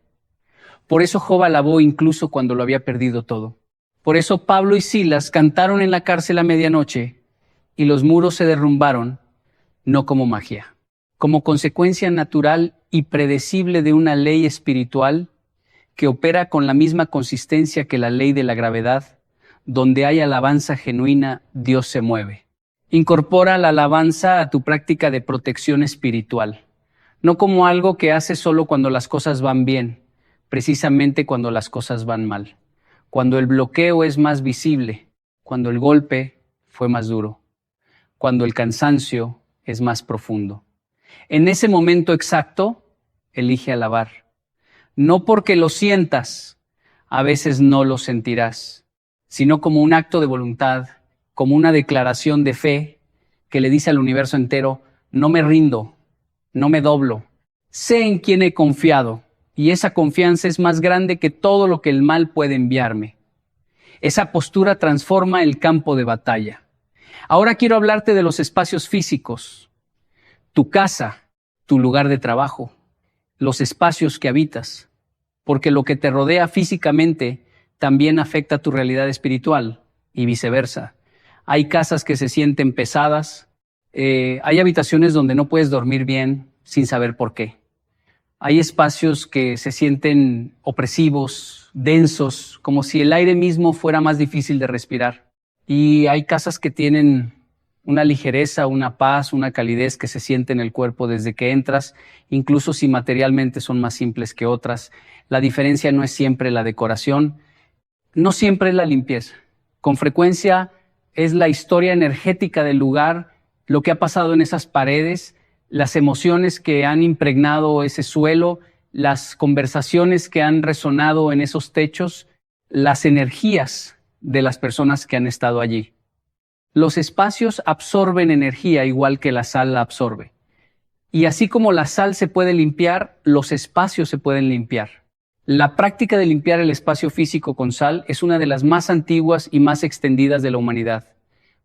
Por eso Job alabó incluso cuando lo había perdido todo. Por eso Pablo y Silas cantaron en la cárcel a medianoche y los muros se derrumbaron, no como magia. Como consecuencia natural y predecible de una ley espiritual que opera con la misma consistencia que la ley de la gravedad, donde hay alabanza genuina, Dios se mueve. Incorpora la alabanza a tu práctica de protección espiritual, no como algo que haces solo cuando las cosas van bien, precisamente cuando las cosas van mal, cuando el bloqueo es más visible, cuando el golpe fue más duro, cuando el cansancio es más profundo. En ese momento exacto, elige alabar. No porque lo sientas, a veces no lo sentirás, sino como un acto de voluntad, como una declaración de fe que le dice al universo entero, no me rindo, no me doblo, sé en quién he confiado, y esa confianza es más grande que todo lo que el mal puede enviarme. Esa postura transforma el campo de batalla. Ahora quiero hablarte de los espacios físicos, tu casa, tu lugar de trabajo, los espacios que habitas, porque lo que te rodea físicamente también afecta tu realidad espiritual y viceversa. Hay casas que se sienten pesadas, hay habitaciones donde no puedes dormir bien sin saber por qué. Hay espacios que se sienten opresivos, densos, como si el aire mismo fuera más difícil de respirar. Y hay casas que tienen una ligereza, una paz, una calidez que se siente en el cuerpo desde que entras, incluso si materialmente son más simples que otras. La diferencia no es siempre la decoración, no siempre es la limpieza. Con frecuencia es la historia energética del lugar, lo que ha pasado en esas paredes, las emociones que han impregnado ese suelo, las conversaciones que han resonado en esos techos, las energías de las personas que han estado allí. Los espacios absorben energía igual que la sal la absorbe. Y así como la sal se puede limpiar, los espacios se pueden limpiar. La práctica de limpiar el espacio físico con sal es una de las más antiguas y más extendidas de la humanidad.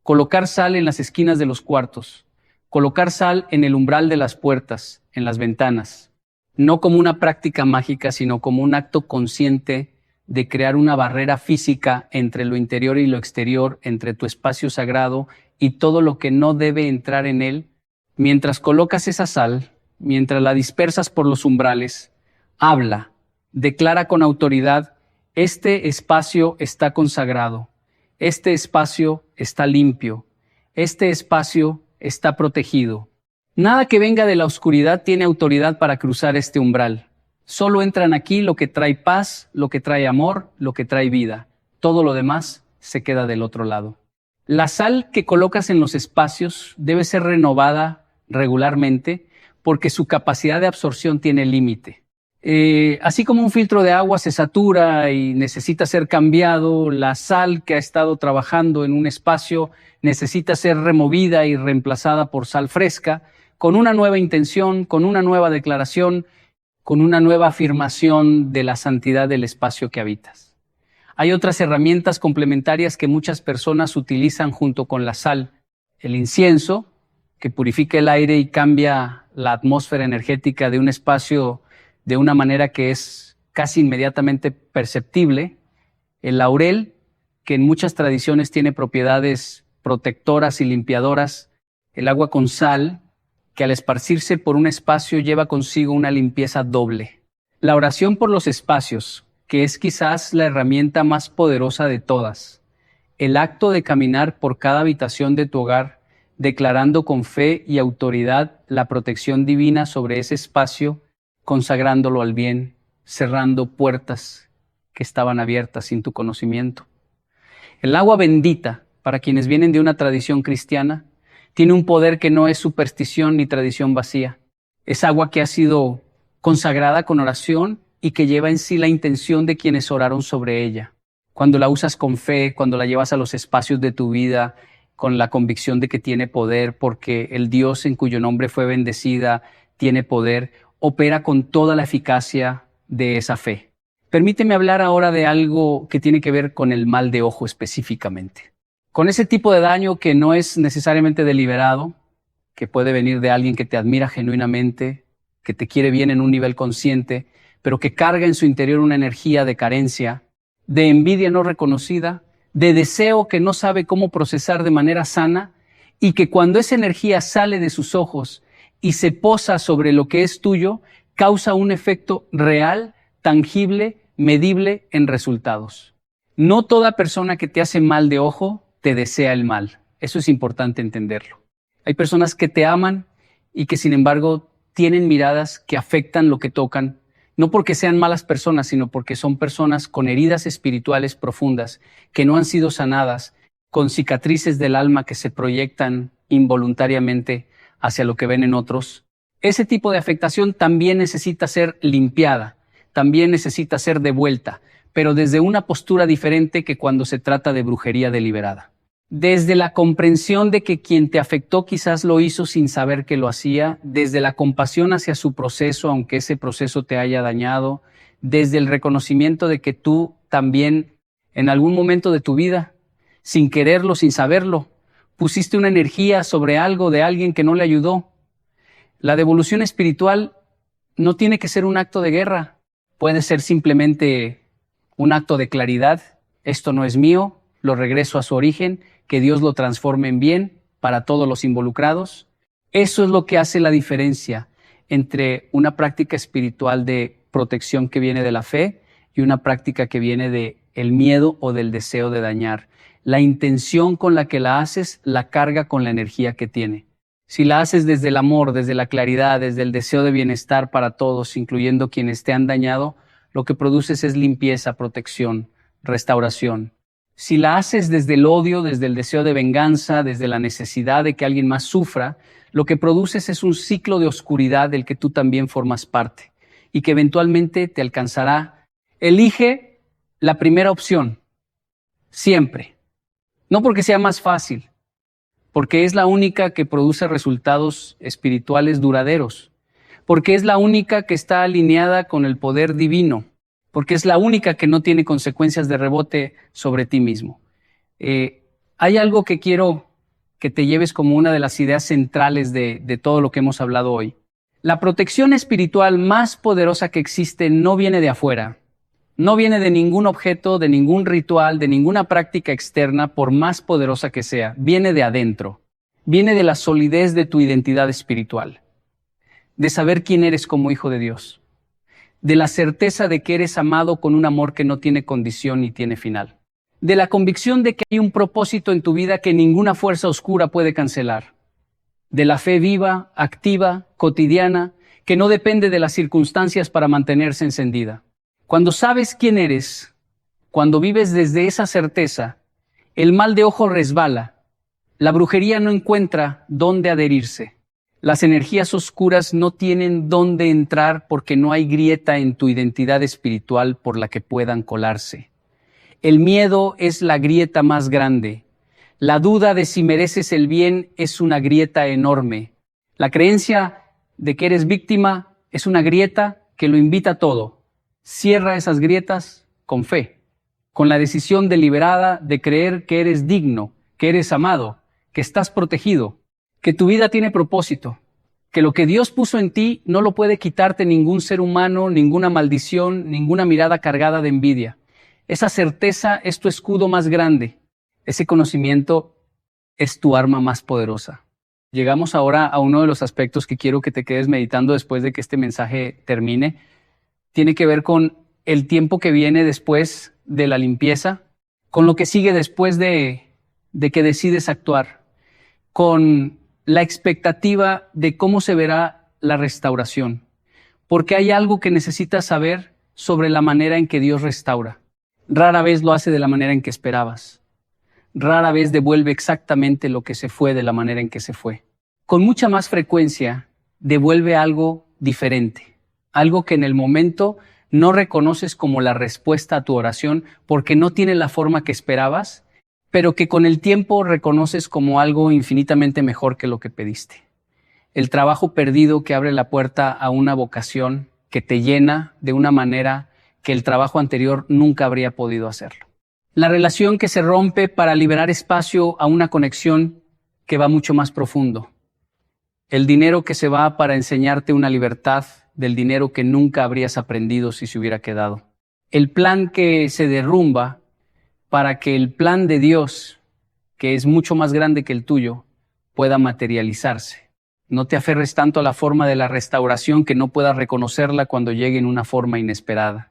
Colocar sal en las esquinas de los cuartos, colocar sal en el umbral de las puertas, en las ventanas, no como una práctica mágica, sino como un acto consciente de crear una barrera física entre lo interior y lo exterior, entre tu espacio sagrado y todo lo que no debe entrar en él. Mientras colocas esa sal, mientras la dispersas por los umbrales, habla, declara con autoridad, este espacio está consagrado, este espacio está limpio, este espacio está protegido. Nada que venga de la oscuridad tiene autoridad para cruzar este umbral. Solo entran aquí lo que trae paz, lo que trae amor, lo que trae vida. Todo lo demás se queda del otro lado. La sal que colocas en los espacios debe ser renovada regularmente porque su capacidad de absorción tiene límite. Así como un filtro de agua se satura y necesita ser cambiado, la sal que ha estado trabajando en un espacio necesita ser removida y reemplazada por sal fresca, con una nueva intención, con una nueva declaración, con una nueva afirmación de la santidad del espacio que habitas. Hay otras herramientas complementarias que muchas personas utilizan junto con la sal. El incienso, que purifica el aire y cambia la atmósfera energética de un espacio de una manera que es casi inmediatamente perceptible. El laurel, que en muchas tradiciones tiene propiedades protectoras y limpiadoras. El agua con sal, que al esparcirse por un espacio lleva consigo una limpieza doble. La oración por los espacios, que es quizás la herramienta más poderosa de todas. El acto de caminar por cada habitación de tu hogar declarando con fe y autoridad la protección divina sobre ese espacio, consagrándolo al bien, cerrando puertas que estaban abiertas sin tu conocimiento. El agua bendita, para quienes vienen de una tradición cristiana, tiene un poder que no es superstición ni tradición vacía. Es agua que ha sido consagrada con oración y que lleva en sí la intención de quienes oraron sobre ella. Cuando la usas con fe, cuando la llevas a los espacios de tu vida, con la convicción de que tiene poder, porque el Dios en cuyo nombre fue bendecida tiene poder, opera con toda la eficacia de esa fe. Permíteme hablar ahora de algo que tiene que ver con el mal de ojo específicamente. Con ese tipo de daño que no es necesariamente deliberado, que puede venir de alguien que te admira genuinamente, que te quiere bien en un nivel consciente, pero que carga en su interior una energía de carencia, de envidia no reconocida, de deseo que no sabe cómo procesar de manera sana, y que cuando esa energía sale de sus ojos y se posa sobre lo que es tuyo, causa un efecto real, tangible, medible en resultados. No toda persona que te hace mal de ojo te desea el mal. Eso es importante entenderlo. Hay personas que te aman y que sin embargo tienen miradas que afectan lo que tocan, no porque sean malas personas, sino porque son personas con heridas espirituales profundas que no han sido sanadas, con cicatrices del alma que se proyectan involuntariamente hacia lo que ven en otros. Ese tipo de afectación también necesita ser limpiada, también necesita ser devuelta, pero desde una postura diferente que cuando se trata de brujería deliberada. Desde la comprensión de que quien te afectó quizás lo hizo sin saber que lo hacía, desde la compasión hacia su proceso, aunque ese proceso te haya dañado, desde el reconocimiento de que tú también en algún momento de tu vida, sin quererlo, sin saberlo, pusiste una energía sobre algo de alguien que no le ayudó. La devolución espiritual no tiene que ser un acto de guerra, puede ser simplemente un acto de claridad. Esto no es mío, lo regreso a su origen, que Dios lo transforme en bien para todos los involucrados. Eso es lo que hace la diferencia entre una práctica espiritual de protección que viene de la fe y una práctica que viene de el miedo o del deseo de dañar. La intención con la que la haces la carga con la energía que tiene. Si la haces desde el amor, desde la claridad, desde el deseo de bienestar para todos, incluyendo quienes te han dañado, lo que produces es limpieza, protección, restauración. Si la haces desde el odio, desde el deseo de venganza, desde la necesidad de que alguien más sufra, lo que produces es un ciclo de oscuridad del que tú también formas parte y que eventualmente te alcanzará. Elige la primera opción, siempre. No porque sea más fácil, porque es la única que produce resultados espirituales duraderos, porque es la única que está alineada con el poder divino, porque es la única que no tiene consecuencias de rebote sobre ti mismo. Hay algo que quiero que te lleves como una de las ideas centrales de todo lo que hemos hablado hoy. La protección espiritual más poderosa que existe no viene de afuera, no viene de ningún objeto, de ningún ritual, de ninguna práctica externa, por más poderosa que sea, viene de adentro, viene de la solidez de tu identidad espiritual, de saber quién eres como hijo de Dios, de la certeza de que eres amado con un amor que no tiene condición ni tiene final, de la convicción de que hay un propósito en tu vida que ninguna fuerza oscura puede cancelar, de la fe viva, activa, cotidiana, que no depende de las circunstancias para mantenerse encendida. Cuando sabes quién eres, cuando vives desde esa certeza, el mal de ojo resbala, la brujería no encuentra dónde adherirse. Las energías oscuras no tienen dónde entrar porque no hay grieta en tu identidad espiritual por la que puedan colarse. El miedo es la grieta más grande. La duda de si mereces el bien es una grieta enorme. La creencia de que eres víctima es una grieta que lo invita a todo. Cierra esas grietas con fe, con la decisión deliberada de creer que eres digno, que eres amado, que estás protegido, que tu vida tiene propósito, que lo que Dios puso en ti no lo puede quitarte ningún ser humano, ninguna maldición, ninguna mirada cargada de envidia. Esa certeza es tu escudo más grande. Ese conocimiento es tu arma más poderosa. Llegamos ahora a uno de los aspectos que quiero que te quedes meditando después de que este mensaje termine. Tiene que ver con el tiempo que viene después de la limpieza, con lo que sigue después de que decides actuar, con la expectativa de cómo se verá la restauración, porque hay algo que necesitas saber sobre la manera en que Dios restaura. Rara vez lo hace de la manera en que esperabas. Rara vez devuelve exactamente lo que se fue de la manera en que se fue. Con mucha más frecuencia, devuelve algo diferente, algo que en el momento no reconoces como la respuesta a tu oración porque no tiene la forma que esperabas, pero que con el tiempo reconoces como algo infinitamente mejor que lo que pediste. El trabajo perdido que abre la puerta a una vocación que te llena de una manera que el trabajo anterior nunca habría podido hacerlo. La relación que se rompe para liberar espacio a una conexión que va mucho más profundo. El dinero que se va para enseñarte una libertad del dinero que nunca habrías aprendido si se hubiera quedado. El plan que se derrumba para que el plan de Dios, que es mucho más grande que el tuyo, pueda materializarse. No te aferres tanto a la forma de la restauración que no puedas reconocerla cuando llegue en una forma inesperada.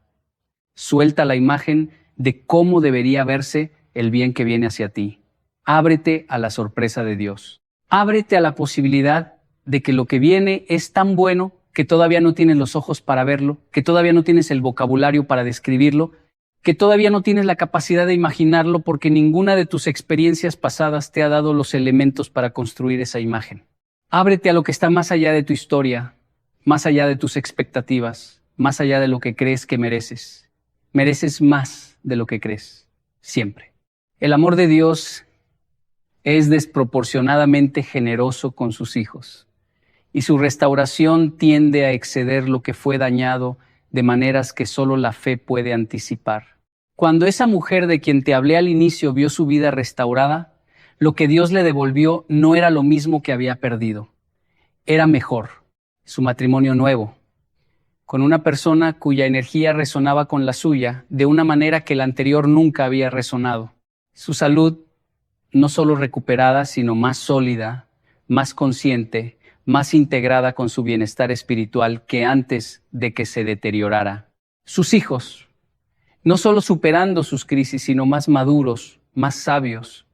Suelta la imagen de cómo debería verse el bien que viene hacia ti. Ábrete a la sorpresa de Dios. Ábrete a la posibilidad de que lo que viene es tan bueno que todavía no tienes los ojos para verlo, que todavía no tienes el vocabulario para describirlo, que todavía no tienes la capacidad de imaginarlo porque ninguna de tus experiencias pasadas te ha dado los elementos para construir esa imagen. Ábrete a lo que está más allá de tu historia, más allá de tus expectativas, más allá de lo que crees que mereces. Mereces más de lo que crees, siempre. El amor de Dios es desproporcionadamente generoso con sus hijos y su restauración tiende a exceder lo que fue dañado de maneras que solo la fe puede anticipar. Cuando esa mujer de quien te hablé al inicio vio su vida restaurada, lo que Dios le devolvió no era lo mismo que había perdido. Era mejor, su matrimonio nuevo, con una persona cuya energía resonaba con la suya de una manera que la anterior nunca había resonado. Su salud no solo recuperada, sino más sólida, más consciente, más integrada con su bienestar espiritual que antes de que se deteriorara. Sus hijos, no solo superando sus crisis, sino más maduros, más sabios,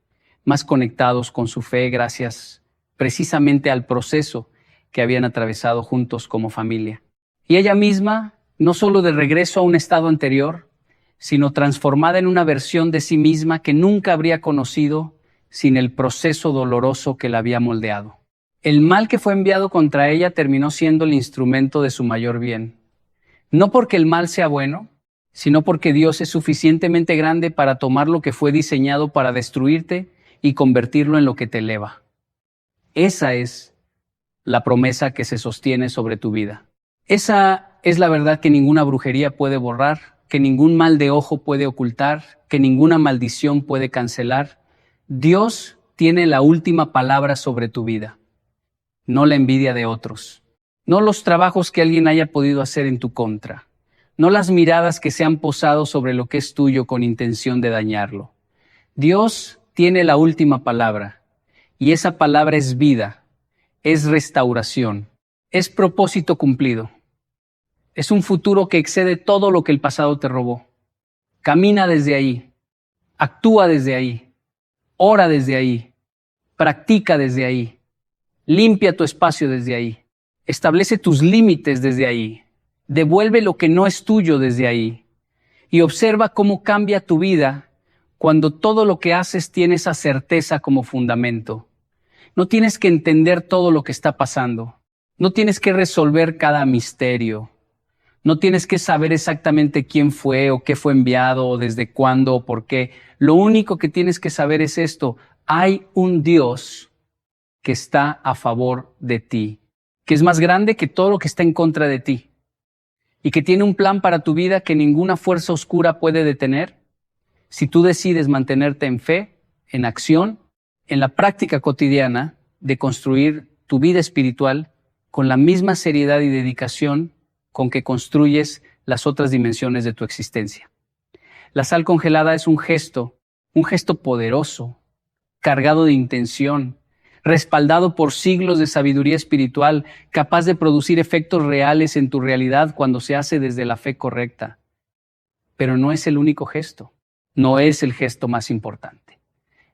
más conectados con su fe gracias precisamente al proceso que habían atravesado juntos como familia. Y ella misma, no solo de regreso a un estado anterior, sino transformada en una versión de sí misma que nunca habría conocido sin el proceso doloroso que la había moldeado. El mal que fue enviado contra ella terminó siendo el instrumento de su mayor bien. No porque el mal sea bueno, sino porque Dios es suficientemente grande para tomar lo que fue diseñado para destruirte y convertirlo en lo que te eleva. Esa es la promesa que se sostiene sobre tu vida. Esa es la verdad que ninguna brujería puede borrar, que ningún mal de ojo puede ocultar, que ninguna maldición puede cancelar. Dios tiene la última palabra sobre tu vida, no la envidia de otros, no los trabajos que alguien haya podido hacer en tu contra, no las miradas que se han posado sobre lo que es tuyo con intención de dañarlo. Dios tiene la última palabra, y esa palabra es vida, es restauración, es propósito cumplido. Es un futuro que excede todo lo que el pasado te robó. Camina desde ahí, actúa desde ahí, ora desde ahí, practica desde ahí, limpia tu espacio desde ahí, establece tus límites desde ahí, devuelve lo que no es tuyo desde ahí y observa cómo cambia tu vida cuando todo lo que haces tiene esa certeza como fundamento. No tienes que entender todo lo que está pasando, no tienes que resolver cada misterio. No tienes que saber exactamente quién fue o qué fue enviado o desde cuándo o por qué. Lo único que tienes que saber es esto. Hay un Dios que está a favor de ti, que es más grande que todo lo que está en contra de ti y que tiene un plan para tu vida que ninguna fuerza oscura puede detener si tú decides mantenerte en fe, en acción, en la práctica cotidiana de construir tu vida espiritual con la misma seriedad y dedicación con que construyes las otras dimensiones de tu existencia. La sal congelada es un gesto poderoso, cargado de intención, respaldado por siglos de sabiduría espiritual, capaz de producir efectos reales en tu realidad cuando se hace desde la fe correcta. Pero no es el único gesto, no es el gesto más importante.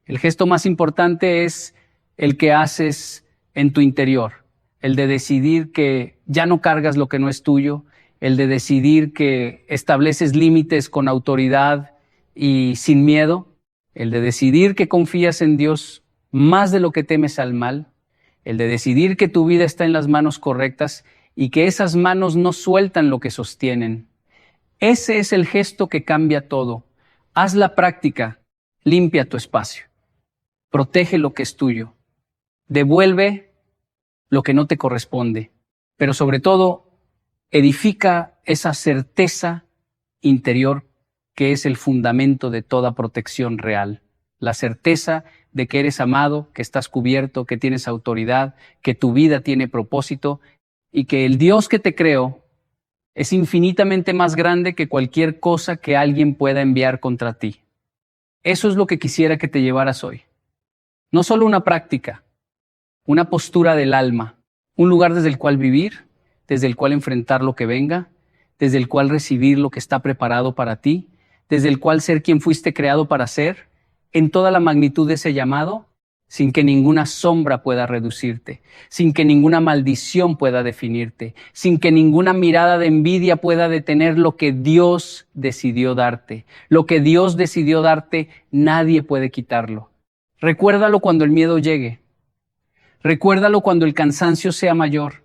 El gesto más importante es el que haces en tu interior, el de decidir que ya no cargas lo que no es tuyo, el de decidir que estableces límites con autoridad y sin miedo, el de decidir que confías en Dios más de lo que temes al mal, el de decidir que tu vida está en las manos correctas y que esas manos no sueltan lo que sostienen. Ese es el gesto que cambia todo. Haz la práctica, limpia tu espacio, protege lo que es tuyo, devuelve lo que no te corresponde, pero sobre todo, edifica esa certeza interior que es el fundamento de toda protección real. La certeza de que eres amado, que estás cubierto, que tienes autoridad, que tu vida tiene propósito y que el Dios que te creó es infinitamente más grande que cualquier cosa que alguien pueda enviar contra ti. Eso es lo que quisiera que te llevaras hoy. No solo una práctica, una postura del alma, un lugar desde el cual vivir, desde el cual enfrentar lo que venga, desde el cual recibir lo que está preparado para ti, desde el cual ser quien fuiste creado para ser, en toda la magnitud de ese llamado, sin que ninguna sombra pueda reducirte, sin que ninguna maldición pueda definirte, sin que ninguna mirada de envidia pueda detener lo que Dios decidió darte. Lo que Dios decidió darte, nadie puede quitarlo. Recuérdalo cuando el miedo llegue. Recuérdalo cuando el cansancio sea mayor.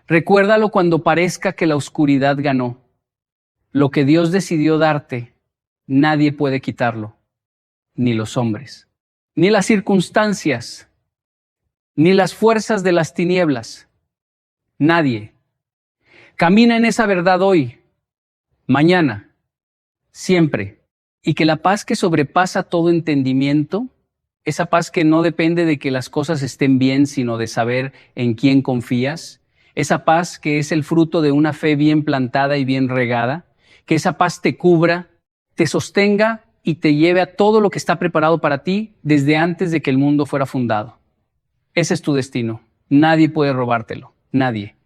Recuérdalo cuando parezca que la oscuridad ganó. Lo que Dios decidió darte, nadie puede quitarlo, ni los hombres, ni las circunstancias, ni las fuerzas de las tinieblas. Nadie. Camina en esa verdad hoy, mañana, siempre. Y que la paz que sobrepasa todo entendimiento, esa paz que no depende de que las cosas estén bien, sino de saber en quién confías, esa paz que es el fruto de una fe bien plantada y bien regada, que esa paz te cubra, te sostenga y te lleve a todo lo que está preparado para ti desde antes de que el mundo fuera fundado. Ese es tu destino. Nadie puede robártelo. Nadie.